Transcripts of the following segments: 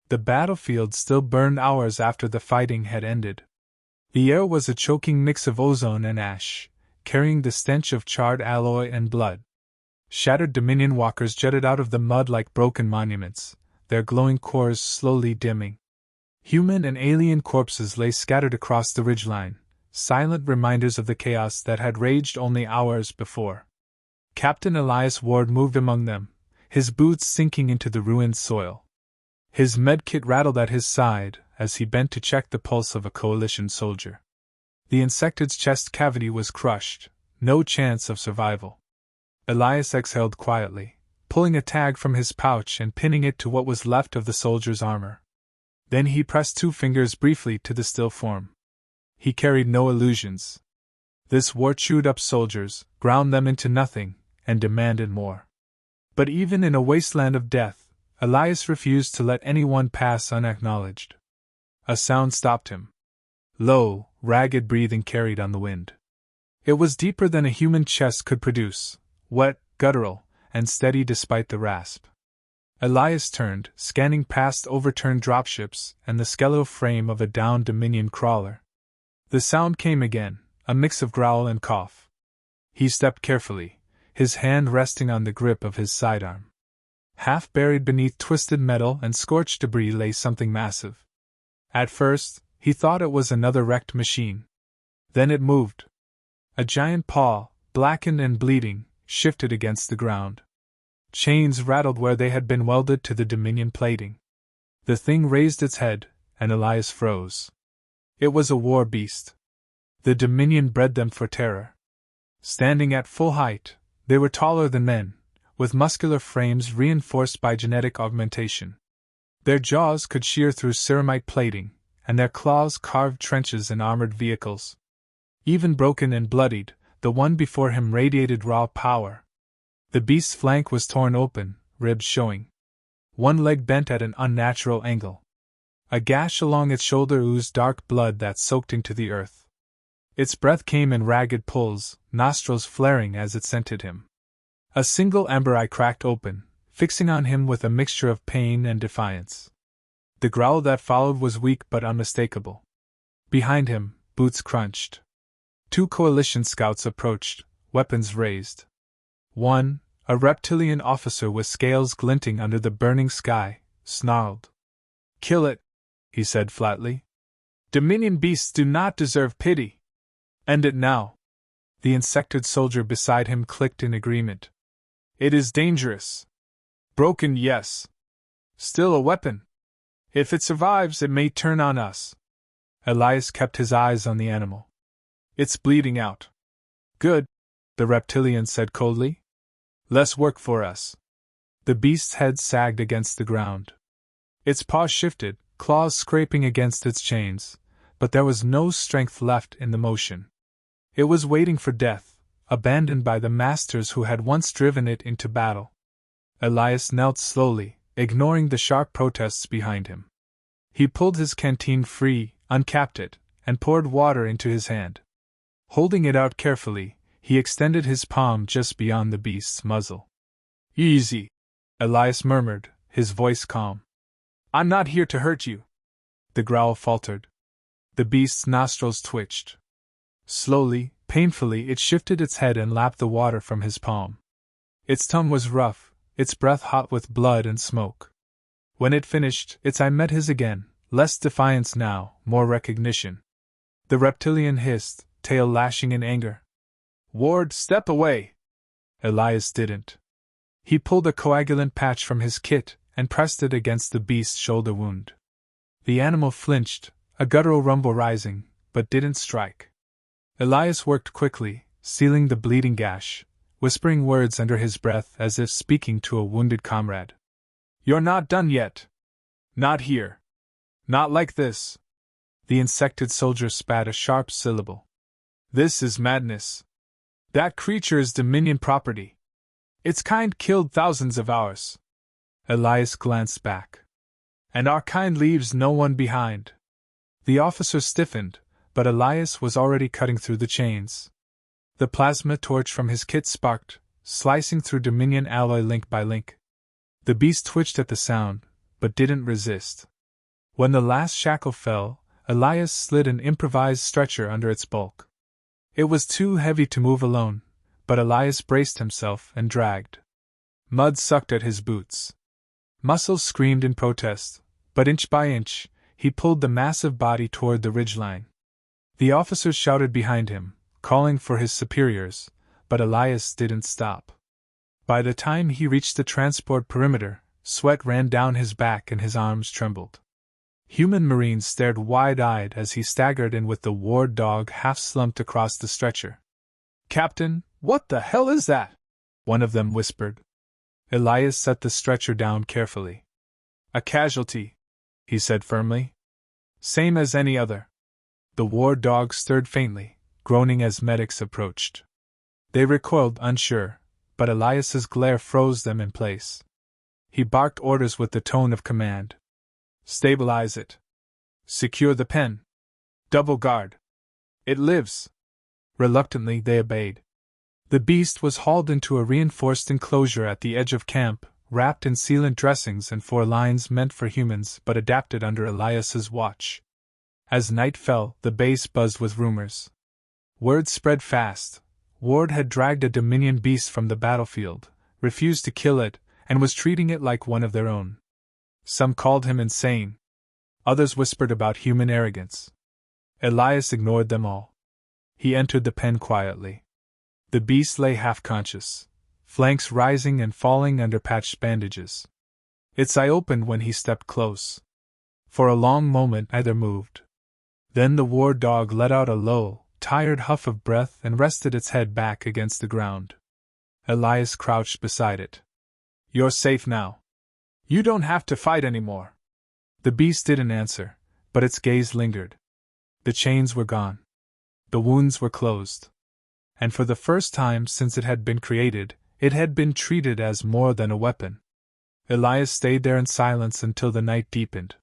The battlefield still burned hours after the fighting had ended. The air was a choking mix of ozone and ash, carrying the stench of charred alloy and blood. Shattered Dominion walkers jutted out of the mud like broken monuments, their glowing cores slowly dimming. Human and alien corpses lay scattered across the ridgeline, silent reminders of the chaos that had raged only hours before. Captain Elias Ward moved among them, his boots sinking into the ruined soil. His medkit rattled at his side as he bent to check the pulse of a coalition soldier. The insectid's chest cavity was crushed, no chance of survival. Elias exhaled quietly, pulling a tag from his pouch and pinning it to what was left of the soldier's armor. Then he pressed 2 fingers briefly to the still form. He carried no illusions. This war chewed up soldiers, ground them into nothing, and demanded more. But even in a wasteland of death, Elias refused to let anyone pass unacknowledged. A sound stopped him. Low, ragged breathing carried on the wind. It was deeper than a human chest could produce, wet, guttural, and steady despite the rasp. Elias turned, scanning past overturned dropships and the skeletal frame of a downed Dominion crawler. The sound came again, a mix of growl and cough. He stepped carefully, his hand resting on the grip of his sidearm. Half buried beneath twisted metal and scorched debris lay something massive. At first, he thought it was another wrecked machine. Then it moved. A giant paw, blackened and bleeding, shifted against the ground. Chains rattled where they had been welded to the Dominion plating. The thing raised its head, and Elias froze. It was a war beast. The Dominion bred them for terror. Standing at full height, they were taller than men, with muscular frames reinforced by genetic augmentation. Their jaws could shear through ceramite plating, and their claws carved trenches in armored vehicles. Even broken and bloodied, the one before him radiated raw power. The beast's flank was torn open, ribs showing. One leg bent at an unnatural angle. A gash along its shoulder oozed dark blood that soaked into the earth. Its breath came in ragged pulls, nostrils flaring as it scented him. A single amber eye cracked open, fixing on him with a mixture of pain and defiance. The growl that followed was weak but unmistakable. Behind him, boots crunched. 2 coalition scouts approached, weapons raised. One, a reptilian officer with scales glinting under the burning sky, snarled. "Kill it," he said flatly. "Dominion beasts do not deserve pity. End it now." The insectid soldier beside him clicked in agreement. "It is dangerous. Broken, yes. Still a weapon. If it survives, it may turn on us." Elias kept his eyes on the animal. "It's bleeding out." "Good," the reptilian said coldly. "Less work for us." The beast's head sagged against the ground. Its paws shifted, claws scraping against its chains, but there was no strength left in the motion. It was waiting for death, abandoned by the masters who had once driven it into battle. Elias knelt slowly, ignoring the sharp protests behind him. He pulled his canteen free, uncapped it, and poured water into his hand. Holding it out carefully, he extended his palm just beyond the beast's muzzle. "Easy," Elias murmured, his voice calm. "I'm not here to hurt you." The growl faltered. The beast's nostrils twitched. Slowly, painfully, it shifted its head and lapped the water from his palm. Its tongue was rough, its breath hot with blood and smoke. When it finished, its eye met his again, less defiance now, more recognition. The reptilian hissed, tail lashing in anger. "Ward, step away!" Elias didn't. He pulled a coagulant patch from his kit and pressed it against the beast's shoulder wound. The animal flinched, a guttural rumble rising, but didn't strike. Elias worked quickly, sealing the bleeding gash, whispering words under his breath as if speaking to a wounded comrade. "You're not done yet. Not here. Not like this." The insectid soldier spat a sharp syllable. "This is madness. That creature is Dominion property. Its kind killed thousands of ours." Elias glanced back. "And our kind leaves no one behind." The officer stiffened, but Elias was already cutting through the chains. The plasma torch from his kit sparked, slicing through Dominion alloy link by link. The beast twitched at the sound, but didn't resist. When the last shackle fell, Elias slid an improvised stretcher under its bulk. It was too heavy to move alone, but Elias braced himself and dragged. Mud sucked at his boots. Muscles screamed in protest, but inch by inch, he pulled the massive body toward the ridgeline. The officers shouted behind him, calling for his superiors, but Elias didn't stop. By the time he reached the transport perimeter, sweat ran down his back and his arms trembled. Human Marines stared wide-eyed as he staggered in with the ward dog half-slumped across the stretcher. "Captain, what the hell is that?" one of them whispered. Elias set the stretcher down carefully. "A casualty," he said firmly. "Same as any other." The ward dog stirred faintly, groaning as medics approached. They recoiled unsure, but Elias's glare froze them in place. He barked orders with the tone of command. "Stabilize it. Secure the pen. Double guard. It lives." Reluctantly they obeyed. The beast was hauled into a reinforced enclosure at the edge of camp, wrapped in sealant dressings and 4 lines meant for humans but adapted under Elias's watch. As night fell, the base buzzed with rumors. Word spread fast. Ward had dragged a Dominion beast from the battlefield, refused to kill it, and was treating it like one of their own. Some called him insane. Others whispered about human arrogance. Elias ignored them all. He entered the pen quietly. The beast lay half-conscious, flanks rising and falling under patched bandages. Its eye opened when he stepped close. For a long moment neither moved. Then the war dog let out a low, tired huff of breath and rested its head back against the ground. Elias crouched beside it. "You're safe now. You don't have to fight anymore." The beast didn't answer, but its gaze lingered. The chains were gone. The wounds were closed. And for the first time since it had been created, it had been treated as more than a weapon. Elias stayed there in silence until the night deepened.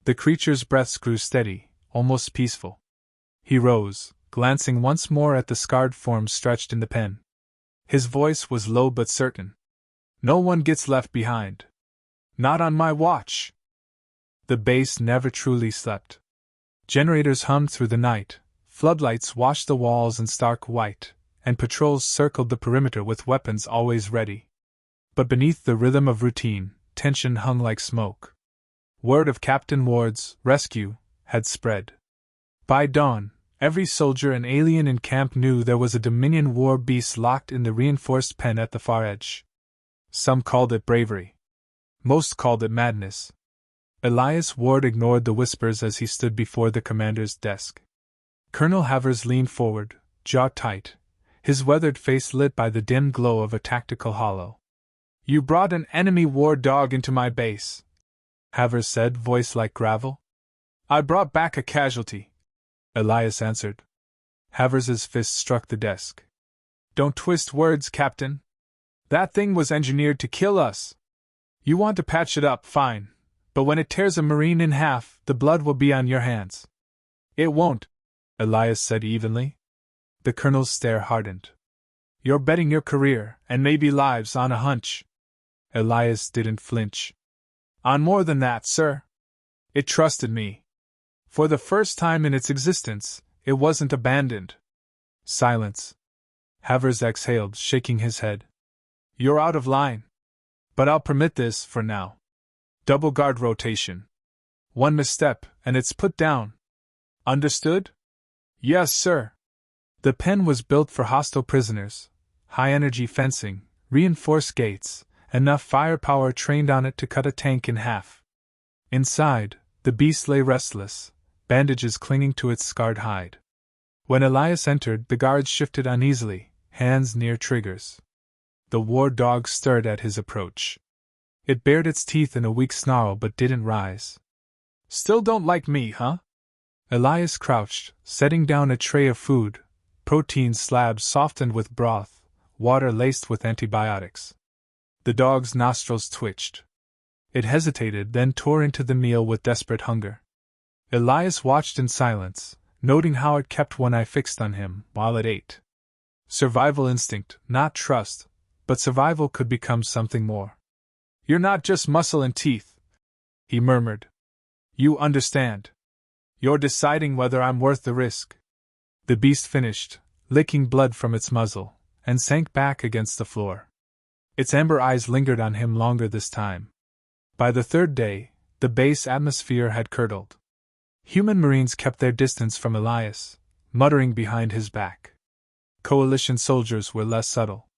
The creature's breaths grew steady, almost peaceful. He rose, glancing once more at the scarred form stretched in the pen. His voice was low but certain. "No one gets left behind. Not on my watch." The base never truly slept. Generators hummed through the night, floodlights washed the walls in stark white, and patrols circled the perimeter with weapons always ready. But beneath the rhythm of routine, tension hung like smoke. Word of Captain Ward's rescue had spread. By dawn, every soldier and alien in camp knew there was a Dominion war beast locked in the reinforced pen at the far edge. Some called it bravery. Most called it madness. Elias Ward ignored the whispers as he stood before the commander's desk. Colonel Havers leaned forward, jaw tight, his weathered face lit by the dim glow of a tactical holo. "You brought an enemy war dog into my base," Havers said, voice like gravel. "I brought back a casualty," Elias answered. Havers's fist struck the desk. "Don't twist words, Captain. That thing was engineered to kill us. You want to patch it up, fine, but when it tears a Marine in half, the blood will be on your hands." "It won't," Elias said evenly. The colonel's stare hardened. "You're betting your career, and maybe lives, on a hunch." Elias didn't flinch. "On more than that, sir. It trusted me. For the first time in its existence, it wasn't abandoned." Silence. Havers exhaled, shaking his head. "You're out of line. But I'll permit this for now. Double guard rotation. One misstep, and it's put down. Understood?" "Yes, sir." The pen was built for hostile prisoners. High-energy fencing, reinforced gates, enough firepower trained on it to cut a tank in half. Inside, the beast lay restless, bandages clinging to its scarred hide. When Elias entered, the guards shifted uneasily, hands near triggers. The war dog stirred at his approach. It bared its teeth in a weak snarl but didn't rise. "Still don't like me, huh?" Elias crouched, setting down a tray of food, protein slabs softened with broth, water laced with antibiotics. The dog's nostrils twitched. It hesitated, then tore into the meal with desperate hunger. Elias watched in silence, noting how it kept one eye fixed on him while it ate. Survival instinct, not trust, but survival could become something more. "You're not just muscle and teeth," he murmured. You understand. You're deciding whether I'm worth the risk. The beast finished, licking blood from its muzzle, and sank back against the floor. Its amber eyes lingered on him longer this time. By the third day, the base atmosphere had curdled. Human Marines kept their distance from Elias, muttering behind his back. Coalition soldiers were less subtle.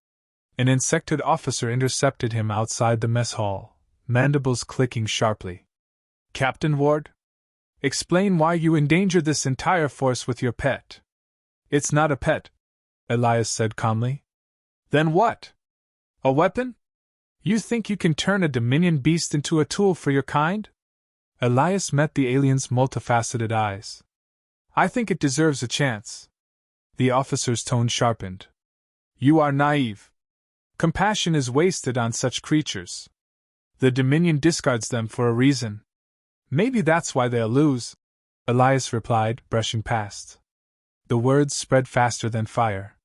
An insected officer intercepted him outside the mess hall, mandibles clicking sharply. Captain Ward? Explain why you endanger this entire force with your pet. It's not a pet, Elias said calmly. Then what? A weapon? You think you can turn a Dominion beast into a tool for your kind? Elias met the alien's multifaceted eyes. I think it deserves a chance. The officer's tone sharpened. You are naive. Compassion is wasted on such creatures. The Dominion discards them for a reason. Maybe that's why they'll lose, Elias replied, brushing past. The words spread faster than fire.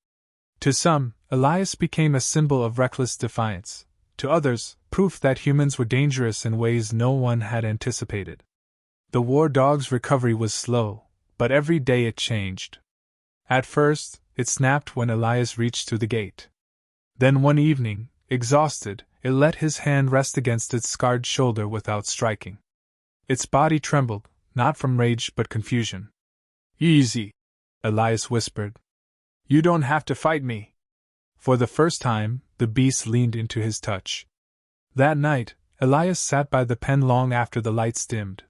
To some, Elias became a symbol of reckless defiance. To others, proof that humans were dangerous in ways no one had anticipated. The war dog's recovery was slow, but every day it changed. At first, it snapped when Elias reached through the gate. Then one evening, exhausted, it let his hand rest against its scarred shoulder without striking. Its body trembled, not from rage but confusion. Easy, Elias whispered. You don't have to fight me. For the first time, the beast leaned into his touch. That night, Elias sat by the pen long after the lights dimmed.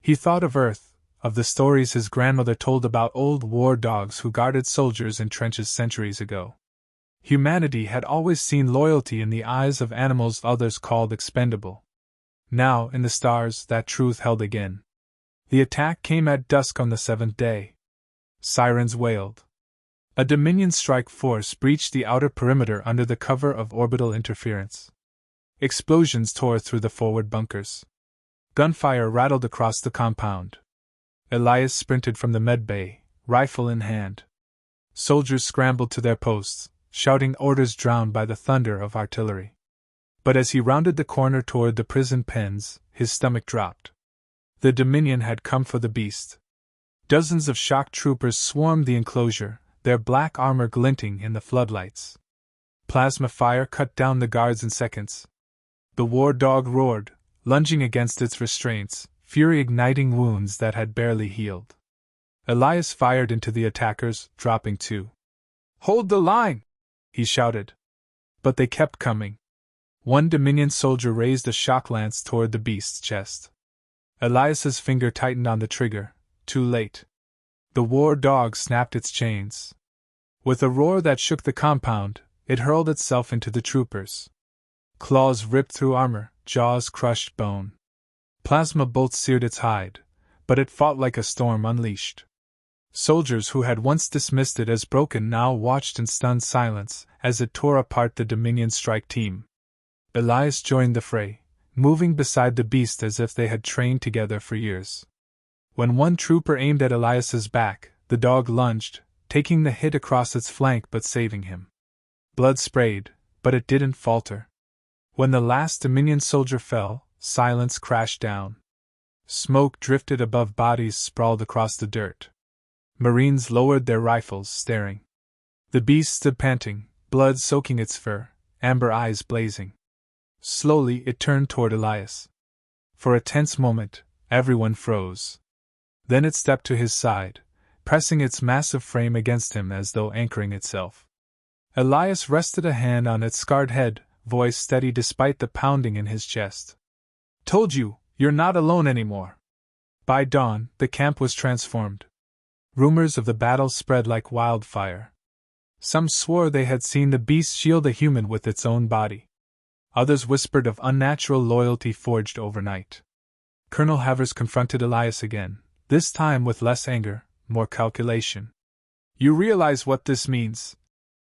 He thought of Earth, of the stories his grandmother told about old war dogs who guarded soldiers in trenches centuries ago. Humanity had always seen loyalty in the eyes of animals others called expendable. Now, in the stars, that truth held again. The attack came at dusk on the seventh day. Sirens wailed. A Dominion strike force breached the outer perimeter under the cover of orbital interference. Explosions tore through the forward bunkers. Gunfire rattled across the compound. Elias sprinted from the medbay, rifle in hand. Soldiers scrambled to their posts, shouting orders drowned by the thunder of artillery. But as he rounded the corner toward the prison pens, his stomach dropped. The Dominion had come for the beast. Dozens of shock troopers swarmed the enclosure, their black armor glinting in the floodlights. Plasma fire cut down the guards in seconds. The war dog roared, lunging against its restraints, fury igniting wounds that had barely healed. Elias fired into the attackers, dropping two. Hold the line! He shouted. But they kept coming. One Dominion soldier raised a shock lance toward the beast's chest. Elias's finger tightened on the trigger, too late. The war dog snapped its chains. With a roar that shook the compound, it hurled itself into the troopers. Claws ripped through armor, jaws crushed bone. Plasma bolts seared its hide, but it fought like a storm unleashed. Soldiers who had once dismissed it as broken now watched in stunned silence as it tore apart the Dominion strike team. Elias joined the fray, moving beside the beast as if they had trained together for years. When one trooper aimed at Elias's back, the dog lunged, taking the hit across its flank but saving him. Blood sprayed, but it didn't falter. When the last Dominion soldier fell, silence crashed down. Smoke drifted above bodies sprawled across the dirt. Marines lowered their rifles, staring. The beast stood panting, blood soaking its fur, amber eyes blazing. Slowly it turned toward Elias. For a tense moment, everyone froze. Then it stepped to his side, pressing its massive frame against him as though anchoring itself. Elias rested a hand on its scarred head, voice steady despite the pounding in his chest. Told you, you're not alone anymore. By dawn, the camp was transformed. Rumors of the battle spread like wildfire. Some swore they had seen the beast shield a human with its own body. Others whispered of unnatural loyalty forged overnight. Colonel Havers confronted Elias again, this time with less anger, more calculation. You realize what this means?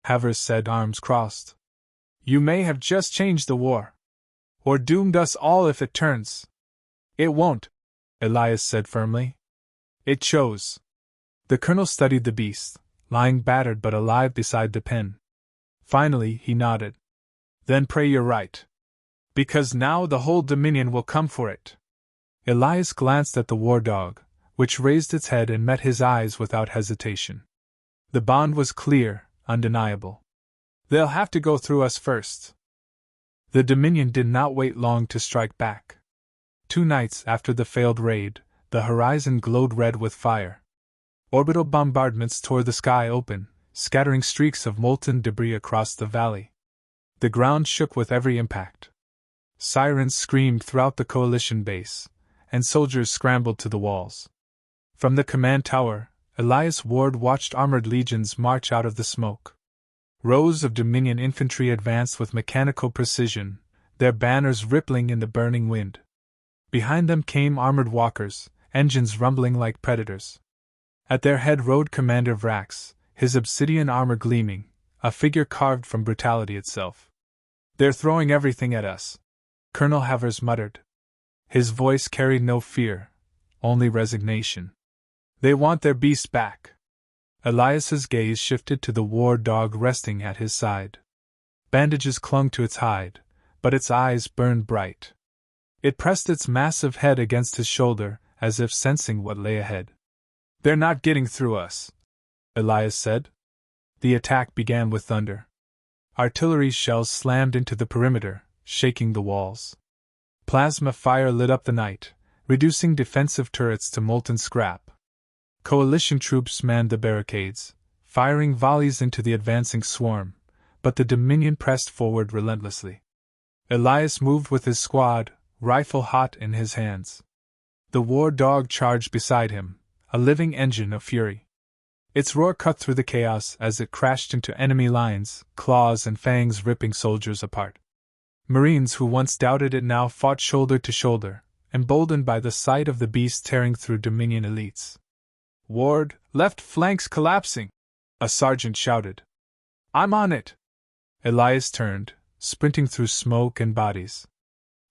Havers said, arms crossed. You may have just changed the war. Or doomed us all if it turns. It won't, Elias said firmly. It chose. The colonel studied the beast, lying battered but alive beside the pen. Finally, he nodded. Then pray you're right. Because now the whole Dominion will come for it. Elias glanced at the war dog, which raised its head and met his eyes without hesitation. The bond was clear, undeniable. They'll have to go through us first. The Dominion did not wait long to strike back. 2 nights after the failed raid, the horizon glowed red with fire. Orbital bombardments tore the sky open, scattering streaks of molten debris across the valley. The ground shook with every impact. Sirens screamed throughout the coalition base, and soldiers scrambled to the walls. From the command tower, Elias Ward watched armored legions march out of the smoke. Rows of Dominion infantry advanced with mechanical precision, their banners rippling in the burning wind. Behind them came armored walkers, engines rumbling like predators. At their head rode Commander Vrax, his obsidian armor gleaming, a figure carved from brutality itself. "They're throwing everything at us," Colonel Havers muttered. His voice carried no fear, only resignation. "They want their beast back." Elias's gaze shifted to the war dog resting at his side. Bandages clung to its hide, but its eyes burned bright. It pressed its massive head against his shoulder, as if sensing what lay ahead. "They're not getting through us," Elias said. The attack began with thunder. Artillery shells slammed into the perimeter, shaking the walls. Plasma fire lit up the night, reducing defensive turrets to molten scrap. Coalition troops manned the barricades, firing volleys into the advancing swarm, but the Dominion pressed forward relentlessly. Elias moved with his squad, rifle hot in his hands. The war dog charged beside him, a living engine of fury. Its roar cut through the chaos as it crashed into enemy lines, claws and fangs ripping soldiers apart. Marines who once doubted it now fought shoulder to shoulder, emboldened by the sight of the beast tearing through Dominion elites. "Ward, left flank's collapsing!" a sergeant shouted. "I'm on it!" Elias turned, sprinting through smoke and bodies.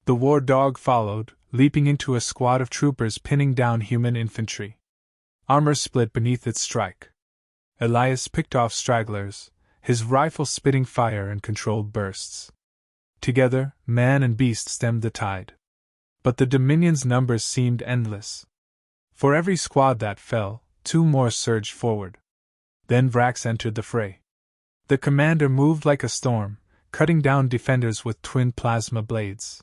The war dog followed, leaping into a squad of troopers pinning down human infantry. Armor split beneath its strike. Elias picked off stragglers, his rifle spitting fire in controlled bursts. Together, man and beast stemmed the tide. But the Dominion's numbers seemed endless. For every squad that fell, 2 more surged forward. Then Vrax entered the fray. The commander moved like a storm, cutting down defenders with twin plasma blades.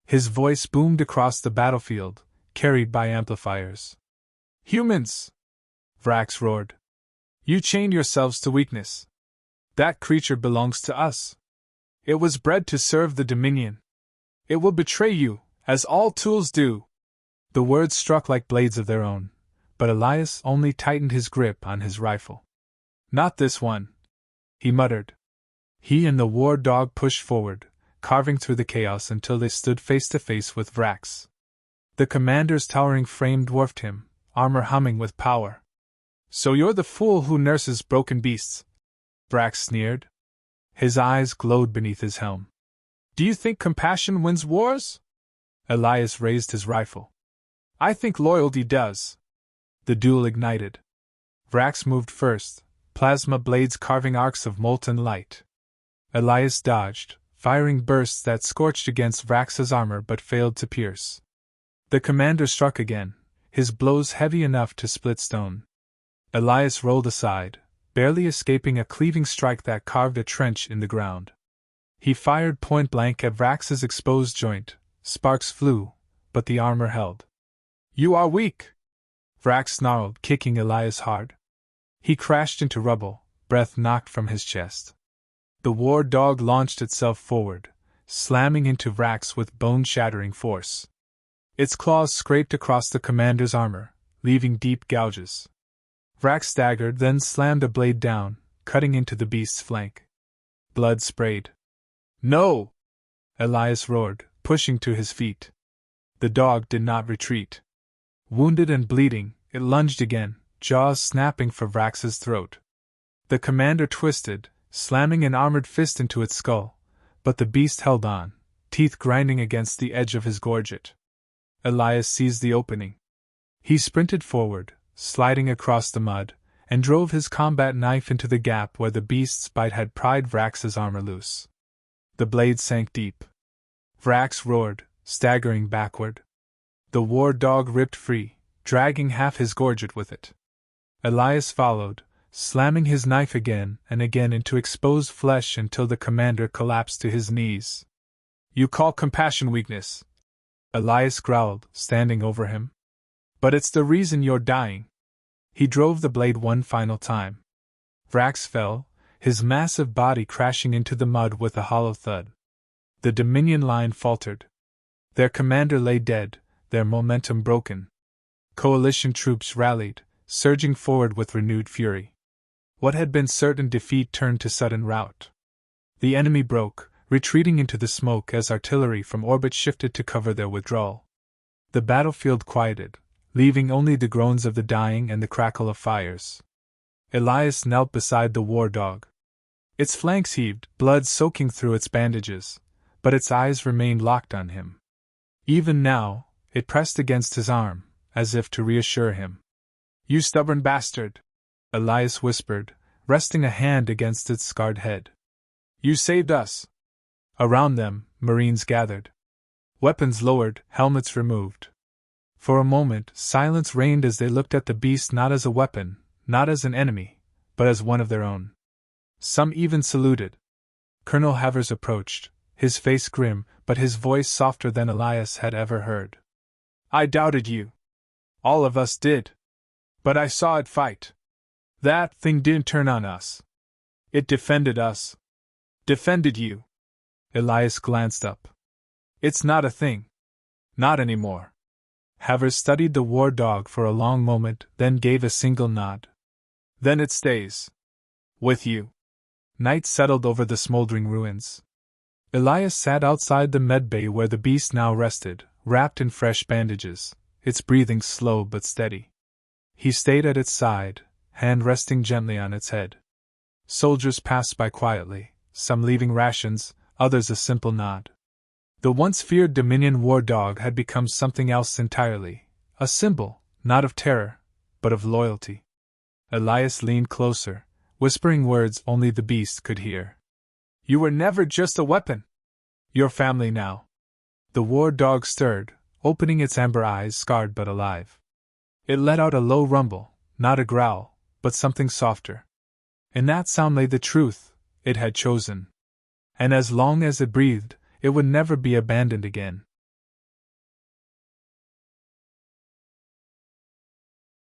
His voice boomed across the battlefield, carried by amplifiers. "Humans!" Vrax roared. "You chained yourselves to weakness. That creature belongs to us. It was bred to serve the Dominion. It will betray you, as all tools do." The words struck like blades of their own, but Elias only tightened his grip on his rifle. "Not this one," he muttered. He and the war dog pushed forward, carving through the chaos until they stood face to face with Vrax. The commander's towering frame dwarfed him, armor humming with power. "So you're the fool who nurses broken beasts?" Vrax sneered. His eyes glowed beneath his helm. "Do you think compassion wins wars?" Elias raised his rifle. "I think loyalty does." The duel ignited. Vrax moved first, plasma blades carving arcs of molten light. Elias dodged, firing bursts that scorched against Vrax's armor but failed to pierce. The commander struck again, his blows heavy enough to split stone. Elias rolled aside, barely escaping a cleaving strike that carved a trench in the ground. He fired point-blank at Vrax's exposed joint. Sparks flew, but the armor held. "You are weak!" Vrax snarled, kicking Elias hard. He crashed into rubble, breath knocked from his chest. The war dog launched itself forward, slamming into Vrax with bone-shattering force. Its claws scraped across the commander's armor, leaving deep gouges. Vrax staggered, then slammed a blade down, cutting into the beast's flank. Blood sprayed. "No!" Elias roared, pushing to his feet. The dog did not retreat. Wounded and bleeding, it lunged again, jaws snapping for Vrax's throat. The commander twisted, slamming an armored fist into its skull, but the beast held on, teeth grinding against the edge of his gorget. Elias seized the opening. He sprinted forward, sliding across the mud, and drove his combat knife into the gap where the beast's bite had pried Vrax's armor loose. The blade sank deep. Vrax roared, staggering backward. The war dog ripped free, dragging half his gorget with it. Elias followed, slamming his knife again and again into exposed flesh until the commander collapsed to his knees. You call compassion weakness, Elias growled, standing over him. But it's the reason you're dying. He drove the blade one final time. Vrax fell, his massive body crashing into the mud with a hollow thud. The Dominion line faltered. Their commander lay dead, their momentum broken. Coalition troops rallied, surging forward with renewed fury. What had been certain defeat turned to sudden rout. The enemy broke, retreating into the smoke as artillery from orbit shifted to cover their withdrawal. The battlefield quieted, leaving only the groans of the dying and the crackle of fires. Elias knelt beside the war dog. Its flanks heaved, blood soaking through its bandages, but its eyes remained locked on him. Even now, it pressed against his arm, as if to reassure him. You stubborn bastard, Elias whispered, resting a hand against its scarred head. You saved us. Around them, Marines gathered. Weapons lowered, helmets removed. For a moment, silence reigned as they looked at the beast not as a weapon, not as an enemy, but as one of their own. Some even saluted. Colonel Havers approached, his face grim, but his voice softer than Elias had ever heard. I doubted you. All of us did. But I saw it fight. That thing didn't turn on us. It defended us. Defended you. Elias glanced up. It's not a thing. Not anymore. Havers studied the war dog for a long moment, then gave a single nod. Then it stays. With you. Night settled over the smoldering ruins. Elias sat outside the medbay where the beast now rested, wrapped in fresh bandages, its breathing slow but steady. He stayed at its side, hand resting gently on its head. Soldiers passed by quietly, some leaving rations, others a simple nod. The once feared Dominion war dog had become something else entirely, a symbol, not of terror, but of loyalty. Elias leaned closer, whispering words only the beast could hear. You were never just a weapon. You're family now. The war dog stirred, opening its amber eyes scarred but alive. It let out a low rumble, not a growl, but something softer. In that sound lay the truth it had chosen. And as long as it breathed, it would never be abandoned again.